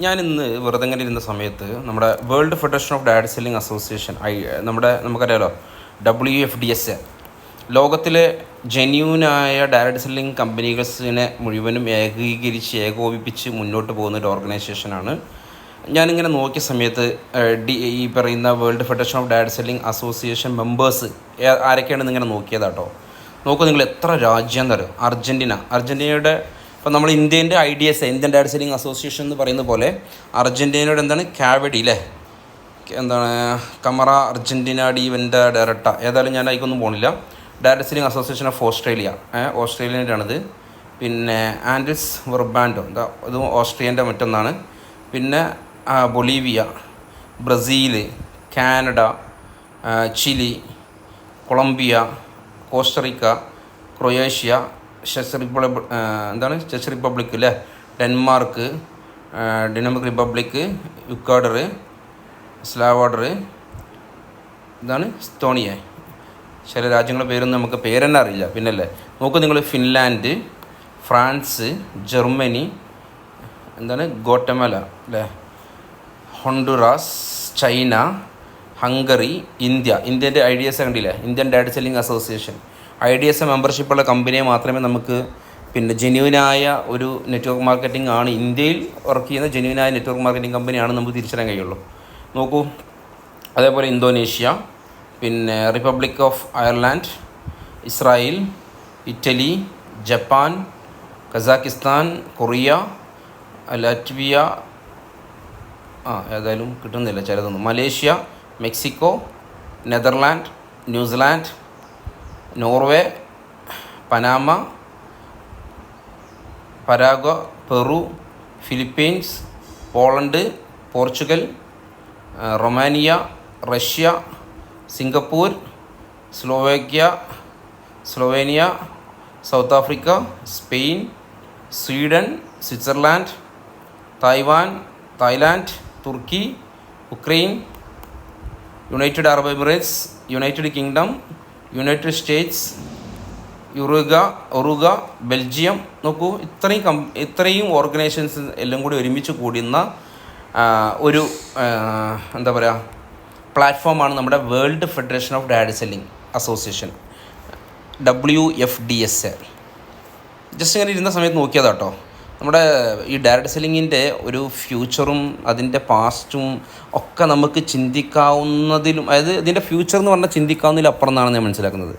ഞാനിന്ന് വെറുതെ ഇങ്ങനെ ഇരുന്ന സമയത്ത് നമ്മുടെ world federation of direct selling association നമുക്കറിയാലോ WFDS, ലോകത്തിലെ ജെന്യൂനായ ഡയറക്ട് സെല്ലിംഗ് കമ്പനീസിനെ മുഴുവനും ഏകോപിപ്പിച്ച് മുന്നോട്ട് പോകുന്ന ഒരു ഓർഗനൈസേഷനാണ്. ഞാനിങ്ങനെ നോക്കിയ സമയത്ത് ഈ പറയുന്ന world federation of direct selling association members ആരൊക്കെയാണെന്ന് ഇങ്ങനെ നോക്കിയതാട്ടോ. നോക്കൂ നിങ്ങൾ, എത്ര രാജ്യം തരും. അർജൻറ്റീനയുടെ ഇപ്പോൾ നമ്മൾ ഇന്ത്യൻ ഡയറക്ട് സെല്ലിംഗ് അസോസിയേഷൻ എന്ന് പറയുന്ന പോലെ അർജൻറ്റീനയുടെ എന്താണ് കാവഡി അല്ലേ, എന്താണ് കമറ അർജൻറ്റീന ഡി വെൻഡ ഡയറക്ട, ഏതായാലും ഞാൻ അതിക്കൊന്നും പോകണില്ല. ഡയറക്ട് സെല്ലിംഗ് അസോസിയേഷൻ ഓഫ് ഓസ്ട്രേലിയൻ്റെയാണിത്. പിന്നെ ആൻഡ്രിസ് വെർബാൻഡോ, അതും ഓസ്ട്രിയൻ്റെ മറ്റൊന്നാണ്. പിന്നെ Bolivia, Brazil, Canada, Chile, Colombia, Costa Rica, Croatia, ചെക്ക് റിപ്പബ്ലിക് അല്ലേ, Denmark, Dominic Republic, Ecuador, Salvador, Estonia. ചില രാജ്യങ്ങളുടെ പേരൊന്നും നമുക്ക് പേരെന്നെ അറിയില്ല. പിന്നല്ലേ നോക്കൂ നിങ്ങൾ, ഫിൻലാൻഡ്, ഫ്രാൻസ്, ജർമ്മനി, ഗോട്ടമല അല്ലേ, ഹോണ്ടുറാസ്, ചൈന, ഹംഗറി, ഇന്ത്യൻ്റെ IDS കണ്ടില്ലേ, Indian direct selling association. IDS മെമ്പർഷിപ്പുള്ള കമ്പനിയെ മാത്രമേ നമുക്ക് ജെന്യൂനായ ഒരു നെറ്റ്വർക്ക് മാർക്കറ്റിംഗ് ആണ്, ഇന്ത്യയിൽ വർക്ക് ചെയ്യുന്ന ജെന്യൂനായ നെറ്റ്വർക്ക് മാർക്കറ്റിംഗ് കമ്പനിയാണ് നമുക്ക് തിരിച്ചറിയാൻ കഴിയുള്ളൂ. നോക്കൂ, അതേപോലെ ഇന്തോനേഷ്യ, പിന്നെ Republic of Ireland, Israel, Italy, Japan, Kazakhstan, Korea, Latvia, ഏതായാലും കിട്ടുന്നില്ല ചിലതൊന്നും, Malaysia, Mexico, Netherland, New Zealand, Norway, Panama, Paraguay, Peru, Philippines, Poland, Portugal, Romania, Russia, Singapore, Slovenia, South Africa, Spain, Sweden, Switzerland, Thailand, Turkey, Ukraine, United Arab Emirates, United Kingdom, United States, Uruguay, Belgium. നോക്കൂ, ഇത്രയും organisations എല്ലാം കൂടി ഒരുമിച്ച് കൂടുന്ന ഒരു പ്ലാറ്റ്ഫോമാണ് നമ്മുടെ world federation of direct selling association, WFDS. Just ഇങ്ങനെ ഇരുന്ന സമയത്ത് നോക്കിയതാട്ടോ. നമ്മുടെ ഈ ഡയറക്ട് സെല്ലിങ്ങിൻ്റെ ഒരു ഫ്യൂച്ചറും അതിൻ്റെ പാസ്റ്റും ഒക്കെ നമുക്ക് ചിന്തിക്കാവുന്നതിലും, അതായത് ഇതിൻ്റെ ഫ്യൂച്ചർ എന്ന് പറഞ്ഞാൽ ചിന്തിക്കാവുന്നതിലും അപ്പുറം എന്നാണ് ഞാൻ മനസ്സിലാക്കുന്നത്.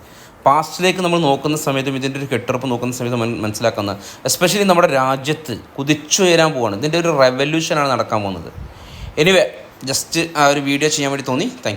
പാസ്റ്റിലേക്ക് നമ്മൾ നോക്കുന്ന സമയത്തും ഇതിൻ്റെ ഒരു കെട്ടുറപ്പ് നോക്കുന്ന സമയത്ത് മനസ്സിലാക്കുന്നത്, എസ്പെഷ്യലി നമ്മുടെ രാജ്യത്ത് കുതിച്ചുയരാൻ പോവാണ്. ഇതിൻ്റെ ഒരു റെവല്യൂഷനാണ് നടക്കാൻ പോകുന്നത്. എനിവേ, ജസ്റ്റ് ആ ഒരു വീഡിയോ ചെയ്യാൻ വേണ്ടി തോന്നി. Thank you.